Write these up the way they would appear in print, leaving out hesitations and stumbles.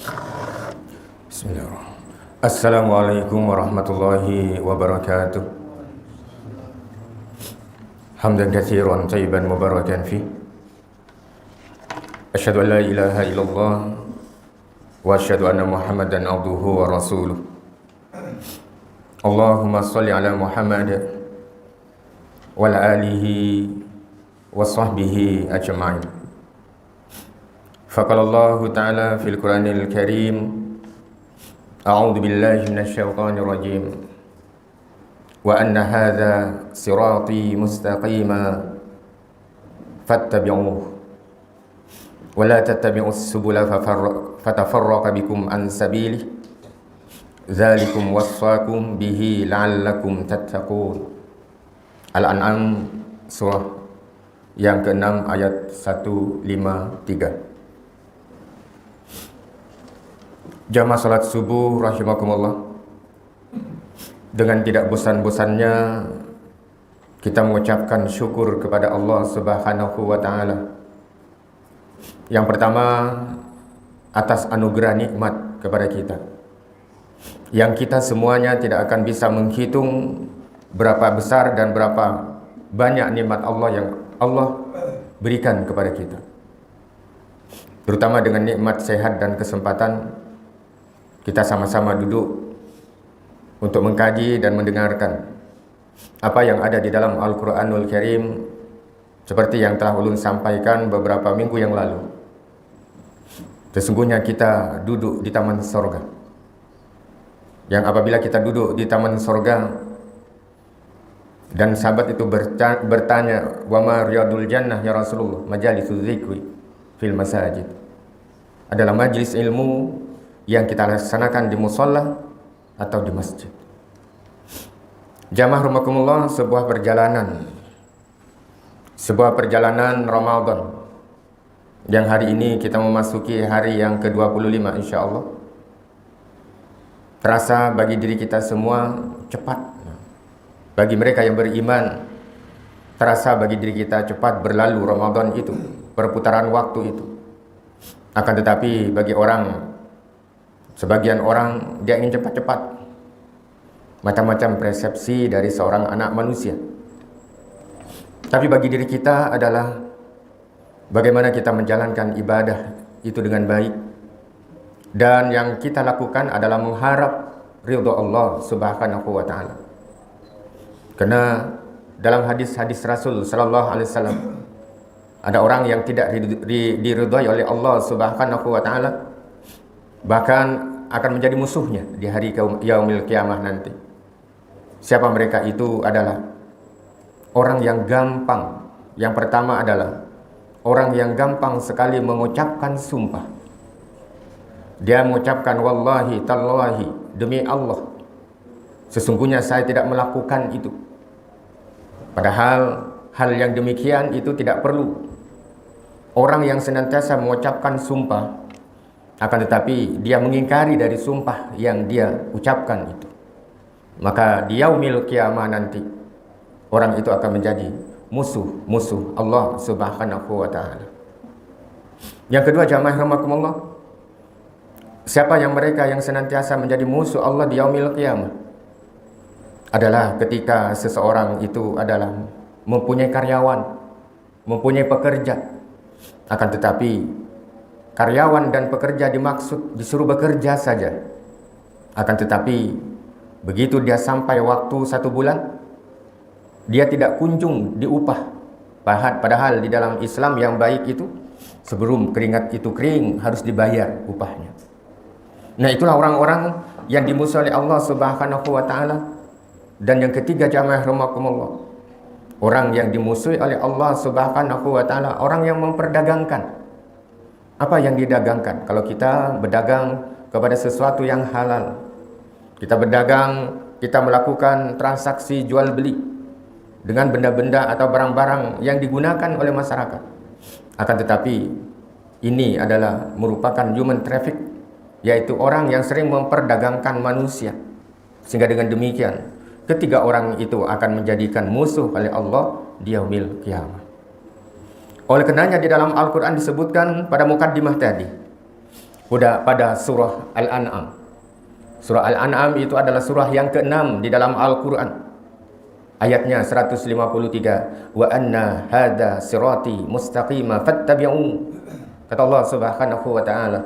Bismillahirrahmanirrahim. Assalamualaikum warahmatullahi wabarakatuh. Hamdan katsiran thayyiban mubarakan fi. Asyhadu an la ilaha illallah wa asyhadu anna Muhammadan abduhu wa rasuluh. Allahumma shalli ala Muhammad wa ala alihi wa sahbihi ajma'in. Faqala Allah Ta'ala fil Qur'anil Karim, A'udzu billahi minasyaitonir rajim. Wa anna hadza sirati mustaqima fattabi'uhu wa la tattabi'us subula fatafarraqa bikum an sabilihi dzalikum wassakum bihi la'allakum tattaqun. Al-An'am surah yang ke-6 ayat 153. Jamaah salat subuh rahimakumullah, dengan tidak bosan-bosannya kita mengucapkan syukur kepada Allah Subhanahu wa taala. Yang pertama, atas anugerah nikmat kepada kita, yang kita semuanya tidak akan bisa menghitung berapa besar dan berapa banyak nikmat Allah yang Allah berikan kepada kita, terutama dengan nikmat sehat dan kesempatan kita sama-sama duduk untuk mengkaji dan mendengarkan apa yang ada di dalam Al-Quranul Karim, seperti yang telah ulun sampaikan beberapa minggu yang lalu. Sesungguhnya kita duduk di taman sorga, yang apabila kita duduk di taman sorga dan sahabat itu bertanya, wa ma riyadul jannah ya Rasulullah? Majalisul zikri fil masajid, adalah majlis ilmu yang kita laksanakan di musalla atau di masjid. Jamaah rahimakumullah, sebuah perjalanan Ramadan yang hari ini kita memasuki hari yang ke-25 insyaallah. Terasa bagi diri kita semua cepat. Bagi mereka yang beriman, terasa bagi diri kita cepat berlalu Ramadan itu, perputaran waktu itu. Akan tetapi bagi sebagian orang, dia ingin cepat-cepat. Macam-macam persepsi dari seorang anak manusia. Tapi bagi diri kita adalah bagaimana kita menjalankan ibadah itu dengan baik. Dan yang kita lakukan adalah mengharap ridha Allah Subhanahu wa taala. Karena dalam hadis-hadis Rasul sallallahu alaihi wasallam, ada orang yang tidak diridhai oleh Allah Subhanahu wa taala, bahkan akan menjadi musuhnya di hari yaumil kiamah nanti. Siapa mereka itu? Adalah orang yang gampang. Yang pertama adalah orang yang gampang sekali mengucapkan sumpah. Dia mengucapkan wallahi tallahi, demi Allah, sesungguhnya saya tidak melakukan itu. Padahal hal yang demikian itu tidak perlu. Orang yang senantiasa mengucapkan sumpah, akan tetapi dia mengingkari dari sumpah yang dia ucapkan itu, maka di yaumil kiamah nanti orang itu akan menjadi musuh Allah Subhanahu wa taala. Yang kedua, jamaah rahimakumullah, siapa yang mereka yang senantiasa menjadi musuh Allah di yaumil kiamah adalah ketika seseorang itu adalah mempunyai karyawan, mempunyai pekerja, akan tetapi karyawan dan pekerja dimaksud disuruh bekerja saja. Akan tetapi begitu dia sampai waktu 1 bulan, dia tidak kunjung diupah. Padahal di dalam Islam yang baik itu, sebelum keringat itu kering harus dibayar upahnya. Nah, itulah orang-orang yang dimusuhi oleh Allah Subhanahu wa taala. Dan yang ketiga, jamaah rahimakumullah, orang yang dimusuhi oleh Allah Subhanahu wa taala, orang yang memperdagangkan. Apa yang didagangkan? Kalau kita berdagang kepada sesuatu yang halal, kita berdagang, kita melakukan transaksi jual beli dengan benda-benda atau barang-barang yang digunakan oleh masyarakat. Akan tetapi ini adalah merupakan human traffic, yaitu orang yang sering memperdagangkan manusia. Sehingga dengan demikian ketiga orang itu akan menjadikan musuh oleh Allah di yaumil qiyamah. Oleh karenanya di dalam Al-Quran disebutkan pada mukaddimah tadi, pada surah Al-An'am. Surah Al-An'am itu adalah surah yang ke-6 di dalam Al-Quran. Ayatnya 153. Wa anna hadha sirati mustaqima fattabi'u. Kata Allah Subhanahu wa ta'ala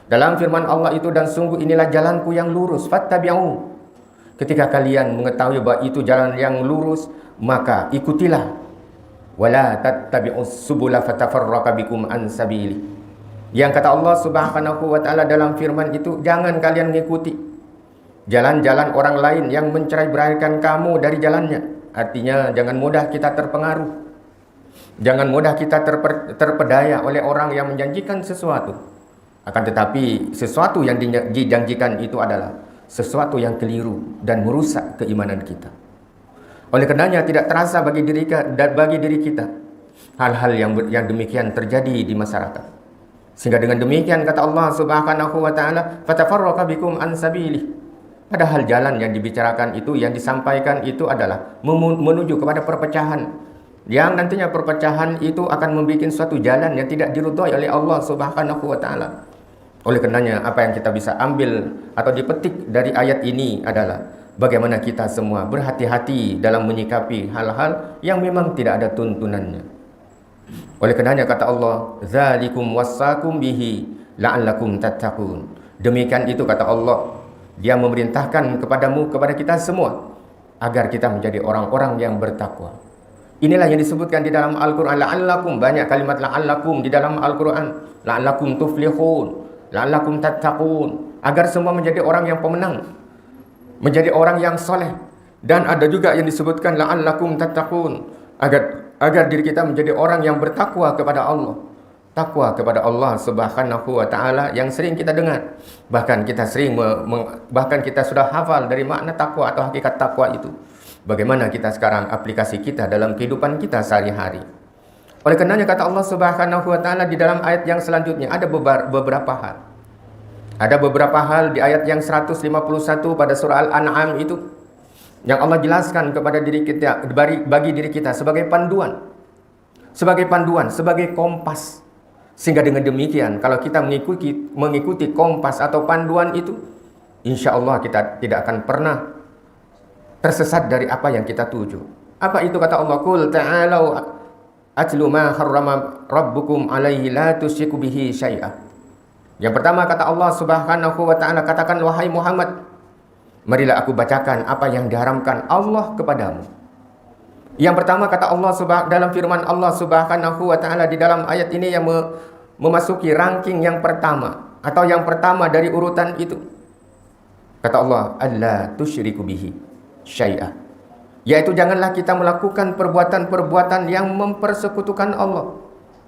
dalam firman Allah itu, dan sungguh inilah jalanku yang lurus, fattabi'u. Ketika kalian mengetahui bahwa itu jalan yang lurus, maka ikutilah. Wala tattabi'us subula fatafarraqa bikum an sabili. Yang kata Allah Subhanahu wa ta'ala dalam firman itu, jangan kalian mengikuti jalan-jalan orang lain yang mencerai-beraikan kamu dari jalannya. Artinya jangan mudah kita terpengaruh, jangan mudah kita terpedaya oleh orang yang menjanjikan sesuatu. Akan tetapi sesuatu yang dijanjikan itu adalah sesuatu yang keliru dan merusak keimanan kita. Oleh karenanya tidak terasa bagi diri kita hal-hal yang demikian terjadi di masyarakat. Sehingga dengan demikian kata Allah Subhanahu wa ta'ala, fatafarraqa bikum an sabilih. Padahal jalan yang dibicarakan itu, yang disampaikan itu adalah menuju kepada perpecahan, yang nantinya perpecahan itu akan membuat suatu jalan yang tidak diridhai oleh Allah Subhanahu wa ta'ala. Oleh karenanya apa yang kita bisa ambil atau dipetik dari ayat ini adalah bagaimana kita semua berhati-hati dalam menyikapi hal-hal yang memang tidak ada tuntunannya. Oleh karenanya kata Allah, zalikum wassakum bihi la'allakum tattaqun. Demikian itu kata Allah, Dia memerintahkan kepada kita semua agar kita menjadi orang-orang yang bertakwa. Inilah yang disebutkan di dalam Al-Quran, la'allakum, banyak kalimat la'allakum di dalam Al-Quran. La'allakum tuflihun, la'allakum tattaqun, agar semua menjadi orang yang pemenang, menjadi orang yang soleh. Dan ada juga yang disebutkan la'allakum tattaqun, agar diri kita menjadi orang yang bertakwa kepada Allah. Takwa kepada Allah Subhanahu wa ta'ala yang sering kita dengar. Bahkan kita bahkan kita sudah hafal dari makna takwa atau hakikat takwa itu. Bagaimana kita sekarang aplikasi kita dalam kehidupan kita sehari-hari. Oleh karenanya kata Allah Subhanahu wa ta'ala di dalam ayat yang selanjutnya, ada beberapa hal. Ada beberapa hal di ayat yang 151 pada surah Al-An'am itu yang Allah jelaskan kepada diri kita, bagi diri kita sebagai panduan, sebagai kompas. Sehingga dengan demikian kalau kita mengikuti kompas atau panduan itu, insya Allah kita tidak akan pernah tersesat dari apa yang kita tuju. Apa itu kata Allah? Qul ta'alau atlu ma harrama rabbukum alaihi la tusyriku bihi syai'a. Yang pertama kata Allah Subhanahu wa ta'ala, katakan wahai Muhammad, marilah aku bacakan apa yang diharamkan Allah kepadamu. Yang pertama kata Allah dalam firman Allah Subhanahu wa ta'ala di dalam ayat ini yang memasuki ranking yang pertama atau yang pertama dari urutan itu. Kata Allah, alla tusyriku bihi syai'a. Yaitu janganlah kita melakukan perbuatan-perbuatan yang mempersekutukan Allah.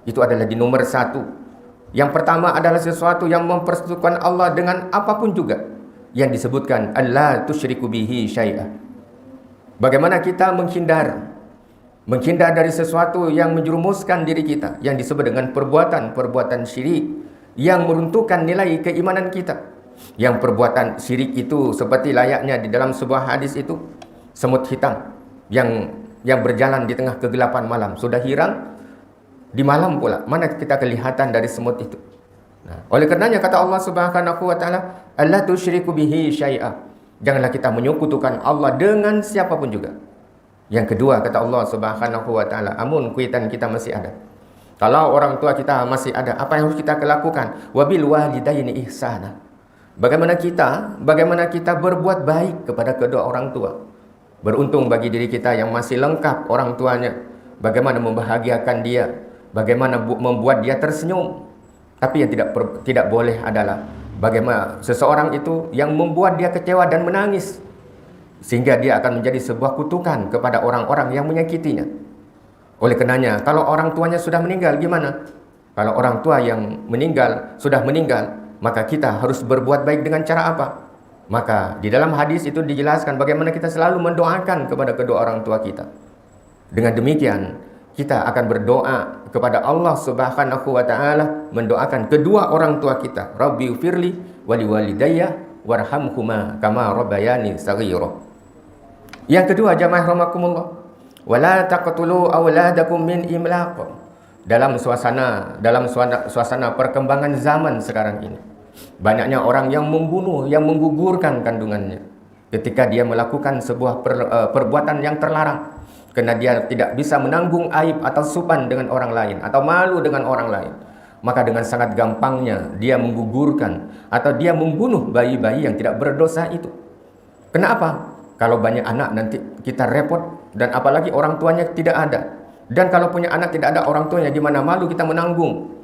Itu adalah di nomor 1. Yang pertama adalah sesuatu yang mempersekutukan Allah dengan apapun juga yang disebutkan alla tusyriku bihi syai'a. Bagaimana kita menghindar dari sesuatu yang menjerumuskan diri kita, yang disebut dengan perbuatan syirik yang meruntuhkan nilai keimanan kita. Yang perbuatan syirik itu seperti layaknya di dalam sebuah hadis itu, semut hitam yang berjalan di tengah kegelapan malam, sudah hirang di malam pula, mana kita kelihatan dari semut itu. Nah, oleh karenanya kata Allah Subhanahu wa ta'ala, alla tusyriku bihi syai'a. Janganlah kita menyekutukan Allah dengan siapapun juga. Yang kedua kata Allah Subhanahu wa ta'ala, amun kuitan kita masih ada, kalau orang tua kita masih ada, apa yang harus kita lakukan? Wabil walidaini ihsana. Bagaimana kita berbuat baik kepada kedua orang tua. Beruntung bagi diri kita yang masih lengkap orang tuanya. Bagaimana membahagiakan dia, bagaimana membuat dia tersenyum. Tapi yang tidak boleh adalah bagaimana seseorang itu yang membuat dia kecewa dan menangis, sehingga dia akan menjadi sebuah kutukan kepada orang-orang yang menyakitinya. Oleh karenanya, kalau orang tuanya sudah meninggal, gimana? Kalau orang tua yang sudah meninggal, maka kita harus berbuat baik dengan cara apa? Maka di dalam hadis itu dijelaskan bagaimana kita selalu mendoakan kepada kedua orang tua kita. Dengan demikian, kita akan berdoa kepada Allah Subhanahu wa ta'ala, mendoakan kedua orang tua kita. Rabbi ufirli wali walidayya warhamhuma kama rabbayani saghira. Yang kedua, jamaah rahimakumullah, wala taqtulu auladakum min imlaq. Dalam suasana perkembangan zaman sekarang ini, Banyaknya orang yang membunuh, yang menggugurkan kandungannya ketika dia melakukan sebuah perbuatan yang terlarang, karena dia tidak bisa menanggung aib atau supan dengan orang lain atau malu dengan orang lain. Maka dengan sangat gampangnya dia menggugurkan atau dia membunuh bayi-bayi yang tidak berdosa itu. Kenapa? Kalau banyak anak nanti kita repot, dan apalagi orang tuanya tidak ada. Dan kalau punya anak tidak ada orang tuanya, gimana malu kita menanggung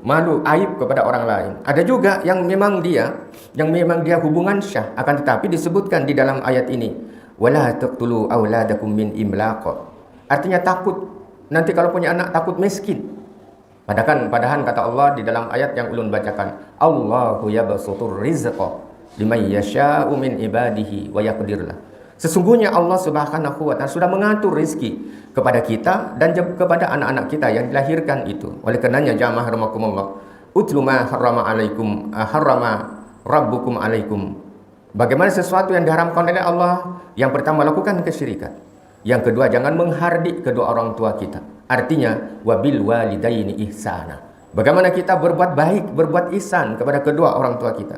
malu aib kepada orang lain. Ada juga yang memang dia hubungan syah, akan tetapi disebutkan di dalam ayat ini, wala taqtulu auladakum min imlaq. Artinya takut nanti kalau punya anak takut miskin. Padahal kata Allah di dalam ayat yang ulun bacakan, Allahu yabsutur rizqa liman yasha'u min ibadihi wa yaqdirlah. Sesungguhnya Allah Subhanahu wa taala sudah mengatur rezeki kepada kita dan kepada anak-anak kita yang dilahirkan itu. Oleh karenanya jamaah rahimakumullah, utlu ma harrama rabbukum alaikum. Bagaimana sesuatu yang diharamkan oleh Allah? Yang pertama, lakukan kesyirikan. Yang kedua, jangan menghardik kedua orang tua kita. Artinya wabil walidaini ihsana. Bagaimana kita berbuat baik, berbuat ihsan kepada kedua orang tua kita.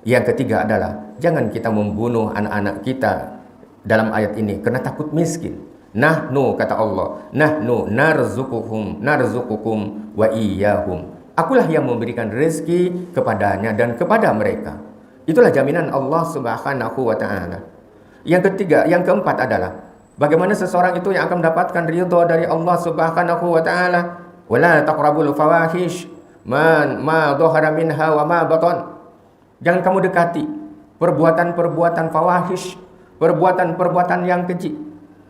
Yang ketiga adalah jangan kita membunuh anak-anak kita dalam ayat ini karena takut miskin. Nahnu, kata Allah, nahnu narzuqukum wa iyyahum. Akulah yang memberikan rezeki kepadanya dan kepada mereka. Itulah jaminan Allah Subhanahu wa taala. Yang ketiga, yang keempat adalah bagaimana seseorang itu yang akan mendapatkan ridha dari Allah Subhanahu wa taala. Wala taqrabul fawahish ma dhahara minha wa ma batan. Jangan kamu dekati perbuatan-perbuatan fawahish, perbuatan-perbuatan yang keji.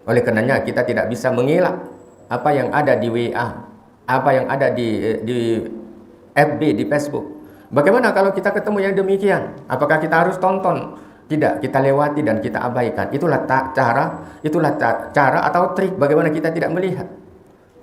Oleh karenanya kita tidak bisa mengelak apa yang ada di WA, apa yang ada di FB, di Facebook. Bagaimana kalau kita ketemu yang demikian? Apakah kita harus tonton? Tidak, kita lewati dan kita abaikan. Itulah cara atau trik bagaimana kita tidak melihat.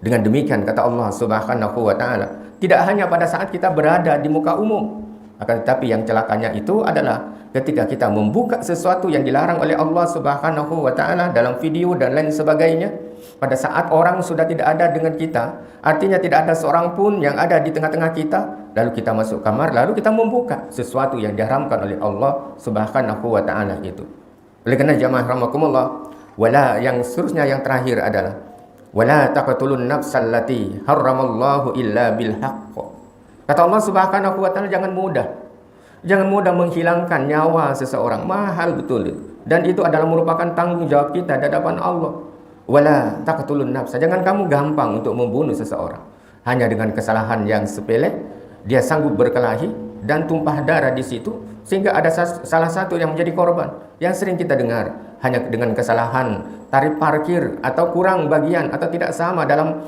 Dengan demikian kata Allah Subhanahu wa taala, tidak hanya pada saat kita berada di muka umum, akan tetapi yang celakanya itu adalah ketika kita membuka sesuatu yang dilarang oleh Allah Subhanahu wa taala dalam video dan lain sebagainya, pada saat orang sudah tidak ada dengan kita, artinya tidak ada seorang pun yang ada di tengah-tengah kita, lalu kita masuk kamar, lalu kita membuka sesuatu yang diharamkan oleh Allah Subhanahu wa taala itu. Oleh karena jamaah rahimakumullah, wala, yang seterusnya yang terakhir adalah wala taqtulun nafsal lati harramallahu illa bil haqq. Kata Allah Subhanahu wa taala, jangan mudah menghilangkan nyawa seseorang. Mahal betul itu. Dan itu adalah merupakan tanggung jawab kita di hadapan Allah. Wala taqtulun nafsa. Jangan kamu gampang untuk membunuh seseorang. Hanya dengan kesalahan yang sepele, dia sanggup berkelahi dan tumpah darah di situ, sehingga ada salah satu yang menjadi korban. Yang sering kita dengar, hanya dengan kesalahan tarif parkir atau kurang bagian atau tidak sama dalam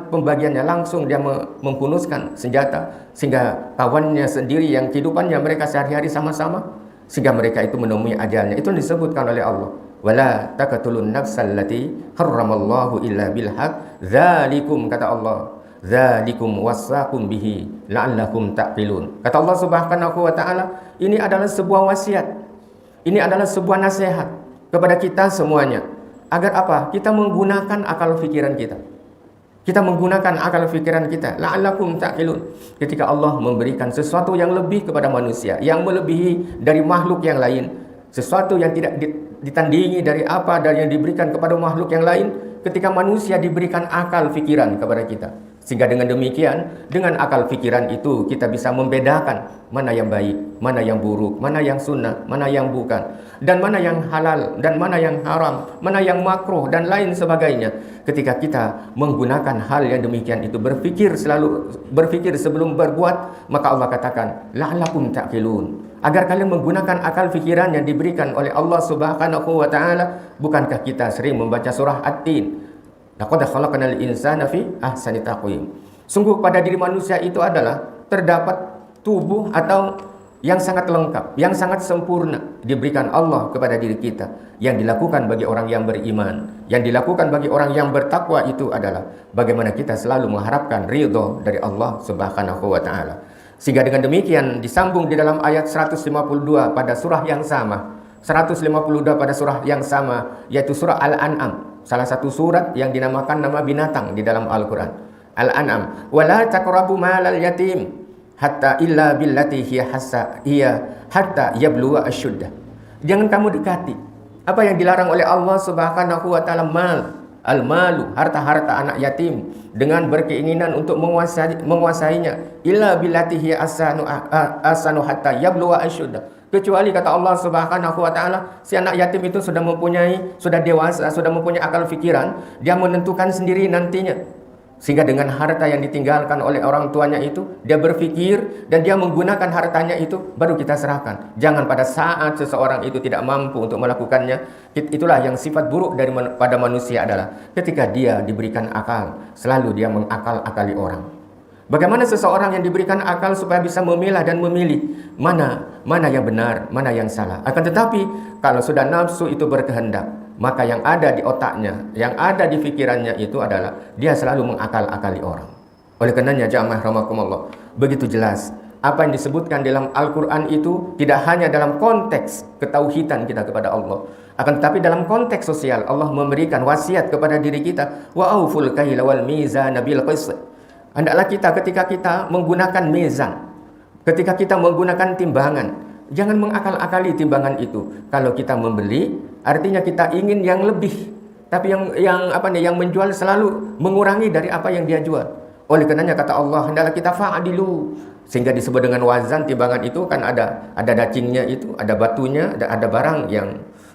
pembagiannya, langsung dia menghunuskan senjata sehingga kawannya sendiri yang kehidupannya mereka sehari-hari sama-sama, sehingga mereka itu menemui ajalnya. Itu disebutkan oleh Allah, wala taqtulun nafsal lati harramallahu illa bil haqq dzalikum, kata Allah, dzalikum wasaqum bihi la'allakum taqilun. Kata Allah Subhanahu wa taala, ini adalah sebuah wasiat, ini adalah sebuah nasihat kepada kita semuanya. Agar apa? Kita menggunakan akal fikiran kita. Kita menggunakan akal fikiran kita. La'allakum taqilun. Ketika Allah memberikan sesuatu yang lebih kepada manusia, yang melebihi dari makhluk yang lain, sesuatu yang tidak ditandingi dari apa dari yang diberikan kepada makhluk yang lain, ketika manusia diberikan akal fikiran kepada kita. Sehingga dengan demikian, dengan akal fikiran itu kita bisa membedakan mana yang baik, mana yang buruk, mana yang sunnah, mana yang bukan, dan mana yang halal, dan mana yang haram, mana yang makruh, dan lain sebagainya. Ketika kita menggunakan hal yang demikian itu, selalu berpikir sebelum berbuat, maka Allah katakan, la'allakum ta'qilun. Agar kalian menggunakan akal fikiran yang diberikan oleh Allah Subhanahu wa taala. Bukankah kita sering membaca surah At-Tin? Laqad khalaqnal insana fi ahsani taqwim. Sungguh pada diri manusia itu adalah terdapat tubuh atau yang sangat lengkap, yang sangat sempurna diberikan Allah kepada diri kita. Yang dilakukan bagi orang yang beriman, yang dilakukan bagi orang yang bertakwa itu adalah bagaimana kita selalu mengharapkan ridho dari Allah Subhanahu wa taala. Sehingga dengan demikian disambung di dalam ayat 152 pada surah yang sama. 152 pada surah yang sama, yaitu surah Al-An'am. Salah satu surat yang dinamakan nama binatang di dalam Al-Quran. Al-An'am. Wala taqrabu malal yatim. hatta illa billati hiya hatta yablugha asyuddah. Jangan kamu dekati apa yang dilarang oleh Allah Subhanahu wa taala, al-malu, harta-harta anak yatim, dengan berkeinginan untuk menguasainya, illa billati hiya asanu hatta yablugha asyuddah. Kecuali kata Allah Subhanahu wa taala, si anak yatim itu sudah dewasa, sudah mempunyai akal fikiran, dia menentukan sendiri nantinya. Sehingga dengan harta yang ditinggalkan oleh orang tuanya itu, dia berpikir dan dia menggunakan hartanya itu, baru kita serahkan. Jangan pada saat seseorang itu tidak mampu untuk melakukannya. Itulah yang sifat buruk pada manusia adalah ketika dia diberikan akal, selalu dia mengakal-akali orang. Bagaimana seseorang yang diberikan akal supaya bisa memilah dan memilih mana yang benar, mana yang salah. Akan tetapi kalau sudah nafsu itu berkehendak, maka yang ada di otaknya, yang ada di pikirannya itu adalah dia selalu mengakal-akali orang. Oleh karenanya jamaah rahimakumullah, begitu jelas apa yang disebutkan dalam Al-Quran itu tidak hanya dalam konteks ketauhidan kita kepada Allah, akan tetapi dalam konteks sosial Allah memberikan wasiat kepada diri kita, wa auful kaila wal mizana bil qist. Hendaklah kita ketika kita menggunakan mizan, ketika kita menggunakan timbangan, jangan mengakal-akali timbangan itu. Kalau kita membeli, artinya kita ingin yang lebih, tapi yang menjual selalu mengurangi dari apa yang dia jual. Oleh karenanya kata Allah, hendaklah kita fa'adilu, sehingga disebut dengan wazan. Timbangan itu kan ada dagingnya itu, ada batunya, ada barang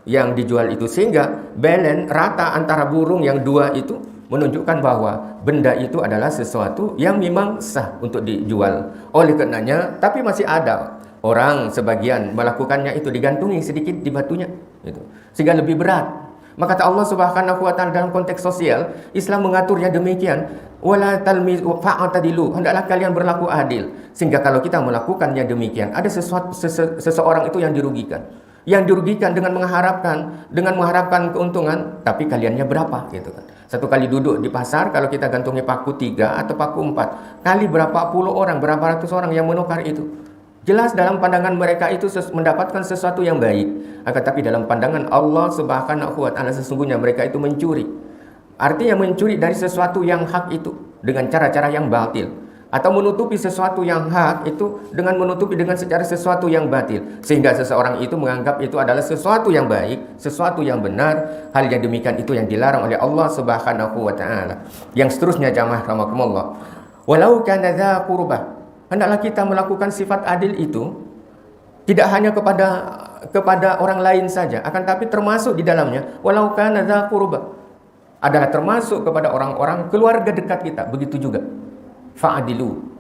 yang dijual itu, sehingga balance rata antara burung yang dua itu menunjukkan bahwa benda itu adalah sesuatu yang memang sah untuk dijual. Oleh karenanya, tapi masih ada orang sebagian melakukannya itu digantungi sedikit di batunya itu, sehingga lebih berat. Maka kata Allah Subhanahu wa taala dalam konteks sosial, Islam mengaturnya demikian, wala talmizu fa'tadilu, hendaklah kalian berlaku adil. Sehingga kalau kita melakukannya demikian, ada seseorang itu yang dirugikan. Yang dirugikan dengan mengharapkan keuntungan, tapi kaliannya berapa gitu kan. Satu kali duduk di pasar, kalau kita gantungi paku 3 atau paku 4, kali berapa puluh orang, berapa ratus orang yang menukar itu. Jelas dalam pandangan mereka itu mendapatkan sesuatu yang baik. Akan tapi dalam pandangan Allah Subhanahu wa taala sesungguhnya mereka itu mencuri. Artinya mencuri dari sesuatu yang hak itu dengan cara-cara yang batil, atau menutupi sesuatu yang hak itu dengan menutupi dengan sesuatu yang batil, sehingga seseorang itu menganggap itu adalah sesuatu yang baik, sesuatu yang benar. Hal yang demikian itu yang dilarang oleh Allah Subhanahu wa taala. Yang seterusnya jamaah rahimakumullah, walau kana dza qurbah, hendaklah kita melakukan sifat adil itu tidak hanya kepada orang lain saja, akan tapi termasuk di dalamnya walau kana dza qurbah adalah termasuk kepada orang-orang keluarga dekat kita. Begitu juga Fa'adilu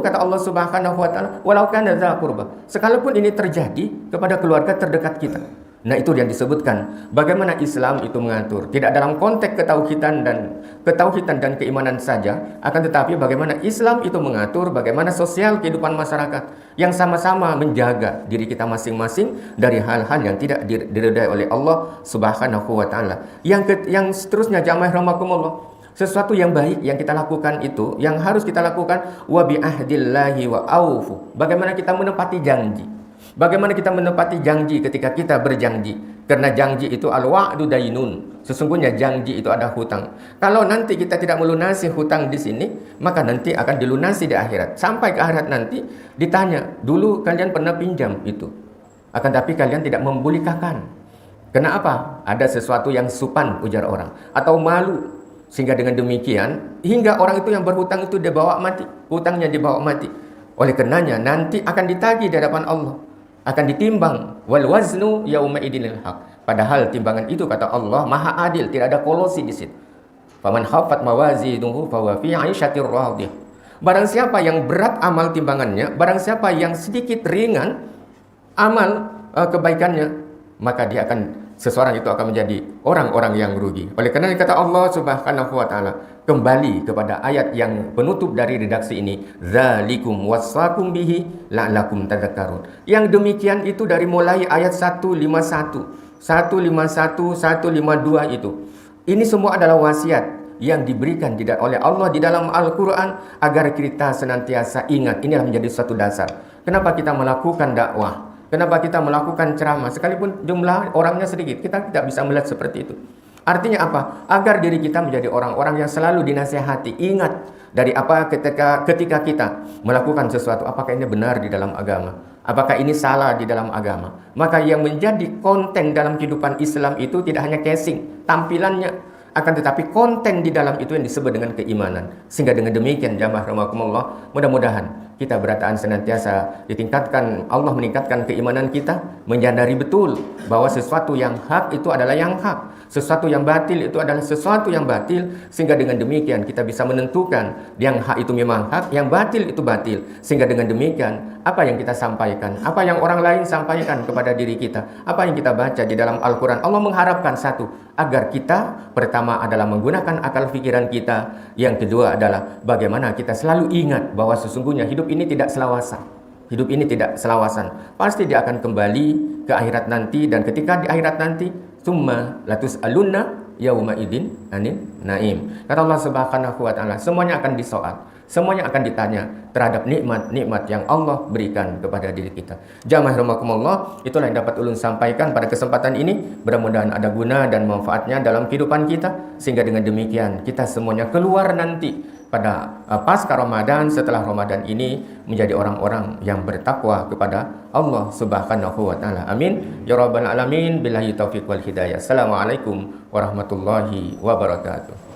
kata Allah Subhanahu wa taala, walau kana dza qurbah, sekalipun ini terjadi kepada keluarga terdekat kita. Nah, itu yang disebutkan bagaimana Islam itu mengatur, tidak dalam konteks ketauhidan dan keimanan saja, akan tetapi bagaimana Islam itu mengatur bagaimana sosial kehidupan masyarakat yang sama-sama menjaga diri kita masing-masing dari hal-hal yang tidak diridai oleh Allah Subhanahu wa taala. Yang seterusnya jamaah rahimakumullah, sesuatu yang baik yang kita lakukan itu, yang harus kita lakukan, wa bi ahdillahi wa aufu. Bagaimana kita menepati janji? Bagaimana kita menepati janji ketika kita berjanji? Karena janji itu al-wa'du dainun. Sesungguhnya janji itu ada hutang. Kalau nanti kita tidak melunasi hutang di sini, maka nanti akan dilunasi di akhirat. Sampai ke akhirat nanti ditanya, dulu kalian pernah pinjam itu, akan tapi kalian tidak membolehkan. Kenapa? Ada sesuatu yang supan, ujar orang, atau malu. Sehingga dengan demikian, hingga orang itu yang berhutang itu dibawa mati, hutangnya dibawa mati. Oleh karenanya nanti akan ditagih di hadapan Allah, akan ditimbang, wal waznu yauma idinil haq. Padahal timbangan itu kata Allah maha adil, tidak ada kolosi di situ. Faman khaffat mawazinuhu fahuwa fi 'aisyatir radiyah. Barang siapa yang berat amal timbangannya, barang siapa yang sedikit ringan amal kebaikannya, maka seseorang itu akan menjadi orang-orang yang rugi. Oleh karena kata Allah Subhanahu wa taala, kembali kepada ayat yang penutup dari redaksi ini, dzalikum wasaqum bihi la'allakum tadhakkarun. Yang demikian itu dari mulai ayat 151, 152 itu. Ini semua adalah wasiat yang diberikan oleh Allah di dalam Al-Quran agar kita senantiasa ingat. Inilah menjadi suatu dasar. Kenapa kita melakukan dakwah? Kenapa kita melakukan ceramah? Sekalipun jumlah orangnya sedikit, kita tidak bisa melihat seperti itu. Artinya apa? Agar diri kita menjadi orang-orang yang selalu dinasihati. Ingat dari apa ketika kita melakukan sesuatu, apakah ini benar di dalam agama? Apakah ini salah di dalam agama? Maka yang menjadi konten dalam kehidupan Islam itu tidak hanya casing, tampilannya, akan tetapi konten di dalam itu yang disebut dengan keimanan. Sehingga dengan demikian jamaah rahimakumullah, mudah-mudahan kita berataan senantiasa ditingkatkan, Allah meningkatkan keimanan kita, menyadari betul bahwa sesuatu yang hak itu adalah yang hak, sesuatu yang batil itu adalah sesuatu yang batil, sehingga dengan demikian kita bisa menentukan yang hak itu memang hak, yang batil itu batil. Sehingga dengan demikian apa yang kita sampaikan, apa yang orang lain sampaikan kepada diri kita, apa yang kita baca di dalam Al-Quran, Allah mengharapkan satu, agar kita pertama adalah menggunakan akal pikiran kita, yang kedua adalah bagaimana kita selalu ingat bahwa sesungguhnya hidup ini tidak selawasan. Hidup ini tidak selawasan. Pasti dia akan kembali ke akhirat nanti, dan ketika di akhirat nanti, summa latus'alunna yauma idzin anin naim. Kata Allah Subhanahu wa taala, semuanya akan disoal. Semuanya akan ditanya terhadap nikmat-nikmat yang Allah berikan kepada diri kita. Jamaah rahimakumullah, itulah yang dapat ulun sampaikan pada kesempatan ini. Mudah-mudahan ada guna dan manfaatnya dalam kehidupan kita, sehingga dengan demikian kita semuanya keluar nanti pada pasca Ramadan, setelah Ramadan ini menjadi orang-orang yang bertakwa kepada Allah Subhanahu wa taala. Amin ya rabbal alamin. Billahi taufiq wal hidayah. Assalamualaikum warahmatullahi wabarakatuh.